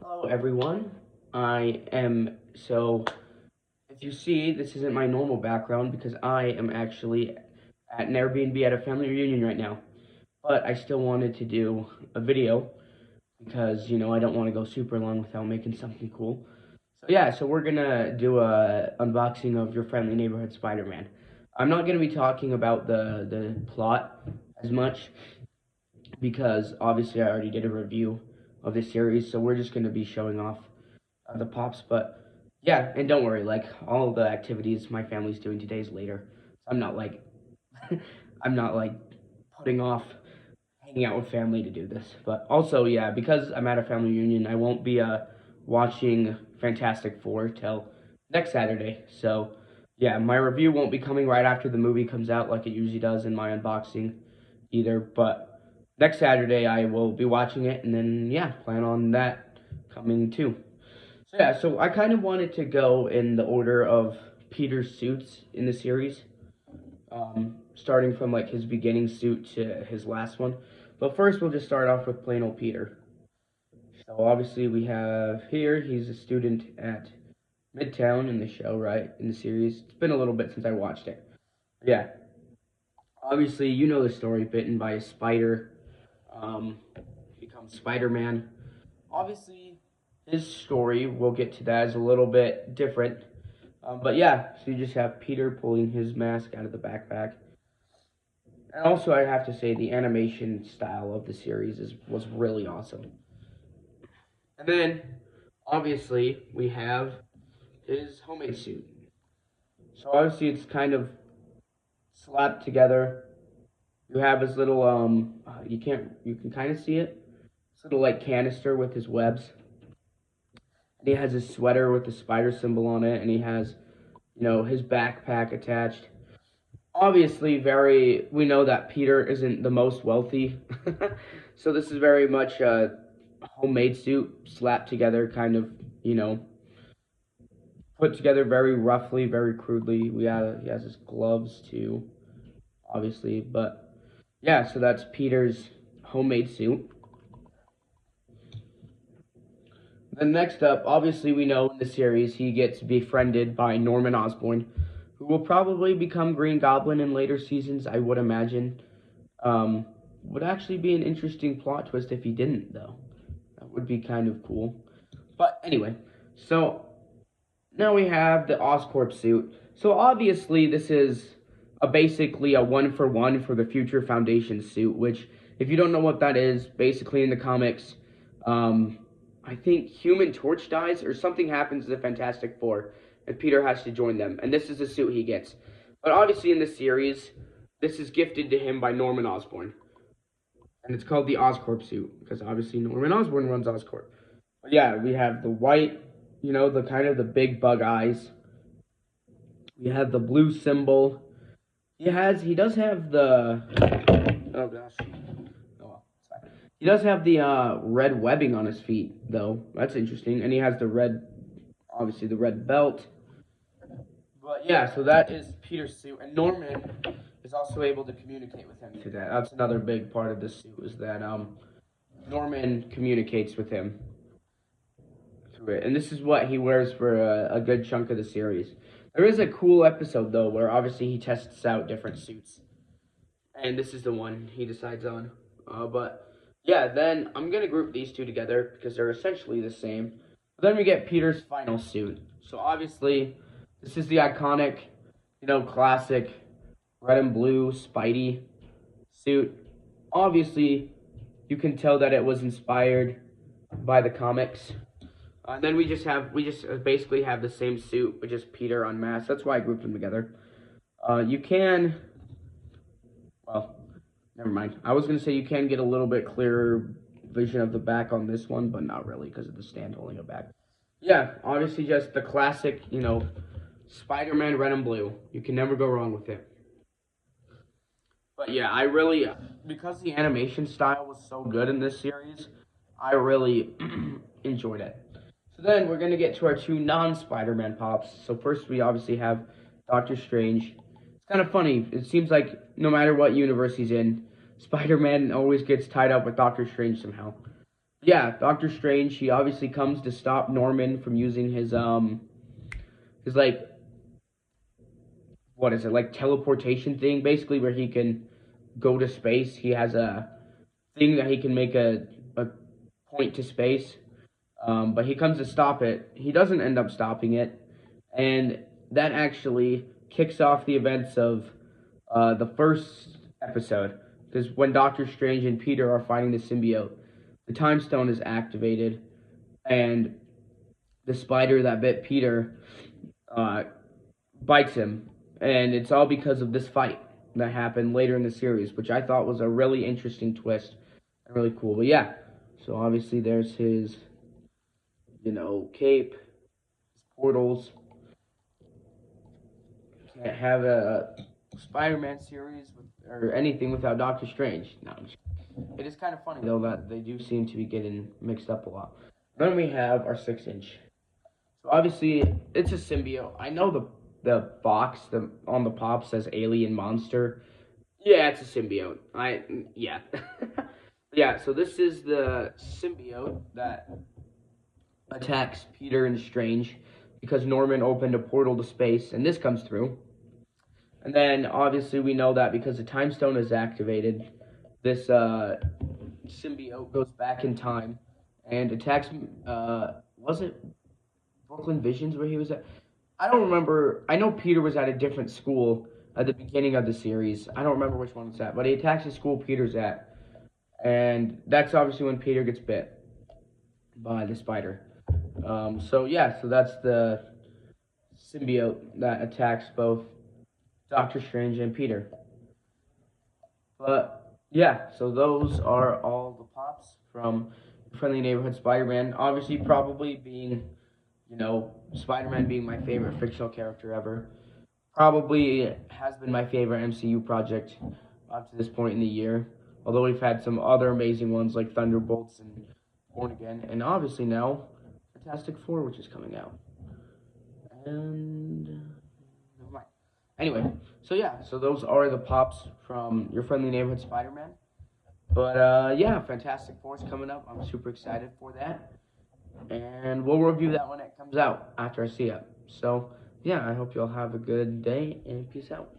Hello everyone. If you see, this isn't my normal background because I am actually at an Airbnb at a family reunion right now. But I still wanted to do a video because, I don't want to go super long without making something cool. So we're gonna do a unboxing of Your Friendly Neighborhood Spider-Man. I'm not gonna be talking about the plot as much because obviously I already did a review of this series, so we're just gonna be showing off the pops. But yeah, and don't worry, like all the activities my family's doing today is later. So I'm not like I'm not like putting off hanging out with family to do this. But also, yeah, because I'm at a family reunion, I won't be watching Fantastic Four till next Saturday. So yeah, my review won't be coming right after the movie comes out like it usually does in my unboxing either. But next Saturday I will be watching it, and then yeah, plan on that coming too. So I kind of wanted to go in the order of Peter's suits in the series, starting from like his beginning suit to his last one. But first, we'll just start off with plain old Peter. So obviously, we have here he's a student at Midtown in the show, right? In the series, it's been a little bit since I watched it. Yeah, obviously, you know the story. Bitten by a spider, um, becomes Spider-Man. Obviously, his story, we'll get to that, is a little bit different. But yeah, so you just have Peter pulling his mask out of the backpack. And also, I have to say, the animation style of the series was really awesome. And then, obviously, we have his homemade suit. So obviously, it's kind of slapped together. You have his little you can kind of see it. This little like canister with his webs. And he has his sweater with the spider symbol on it, and he has, his backpack attached. Obviously, we know that Peter isn't the most wealthy, so this is very much a homemade suit, slapped together, kind of, put together very roughly, very crudely. He has his gloves too, obviously, but yeah, so that's Peter's homemade suit. Then next up, obviously we know in the series he gets befriended by Norman Osborn, who will probably become Green Goblin in later seasons, I would imagine. Would actually be an interesting plot twist if he didn't, though. That would be kind of cool. But anyway, so now we have the Oscorp suit. So obviously this is basically a one for the Future Foundation suit, which, if you don't know what that is, basically in the comics, I think Human Torch dies or something happens to the Fantastic Four, and Peter has to join them, and this is the suit he gets. But obviously in this series, this is gifted to him by Norman Osborn, and it's called the Oscorp suit because obviously Norman Osborn runs Oscorp. But yeah, we have the white, the kind of the big bug eyes. We have the blue symbol. He does have the, oh gosh. He does have the red webbing on his feet, though. That's interesting. And he has obviously the red belt. But yeah, so that is Peter's suit. And Norman is also able to communicate with him through that. That's another big part of this suit, is that Norman communicates with him through it. And this is what he wears for a good chunk of the series. There is a cool episode, though, where obviously he tests out different suits. And this is the one he decides on. But yeah, then I'm going to group these two together because they're essentially the same. But then we get Peter's final suit. So obviously, this is the iconic, classic red and blue Spidey suit. Obviously, you can tell that it was inspired by the comics. And then we just basically have the same suit, but just Peter unmasked. That's why I grouped them together. Well, never mind. I was going to say you can get a little bit clearer vision of the back on this one, but not really because of the stand holding it back. Yeah, obviously just the classic, Spider-Man red and blue. You can never go wrong with it. But yeah, because the animation style was so good in this series, I really enjoyed it. So then we're going to get to our two non-Spider-Man pops. So first we obviously have Doctor Strange. It's kind of funny. It seems like no matter what universe he's in, Spider-Man always gets tied up with Doctor Strange somehow. Yeah, Doctor Strange, he obviously comes to stop Norman from using his like, what is it, like teleportation thing, basically, where he can go to space. He has a thing that he can make a point to space, but he comes to stop it. He doesn't end up stopping it, and that actually kicks off the events of the first episode. Because when Doctor Strange and Peter are fighting the symbiote, the Time Stone is activated, and the spider that bit Peter uh, bites him, and it's all because of this fight that happened later in the series, which I thought was a really interesting twist and really cool. But yeah, so obviously there's his, cape, his portals. Can't have a Spider-Man series or anything without Doctor Strange. No, it is kind of funny though that they do seem to be getting mixed up a lot. Then we have our 6-inch. So obviously it's a symbiote. I know the box on the pop says alien monster. Yeah, it's a symbiote. Yeah. Yeah, so this is the symbiote that attacks Peter and Strange because Norman opened a portal to space, and this comes through. And then obviously we know that because the time stone is activated, this symbiote goes back in time and attacks. Was it Brooklyn Visions where he was at? I don't remember. I know Peter was at a different school at the beginning of the series. I don't remember which one it's at, but he attacks the school Peter's at, and that's obviously when Peter gets bit by the spider. So yeah, so that's the symbiote that attacks both Doctor Strange and Peter. But yeah, so those are all the pops from Friendly Neighborhood Spider-Man. Obviously, probably being, Spider-Man being my favorite fictional character ever. Probably has been my favorite MCU project up to this point in the year. Although we've had some other amazing ones like Thunderbolts and Born Again, and obviously now Fantastic Four, which is coming out. And never mind. Anyway, so yeah, so those are the pops from your friendly neighborhood Spider-Man. But yeah, Fantastic Four is coming up. I'm super excited for that, and we'll review that when it comes out after I see it. So yeah, I hope you all have a good day and peace out.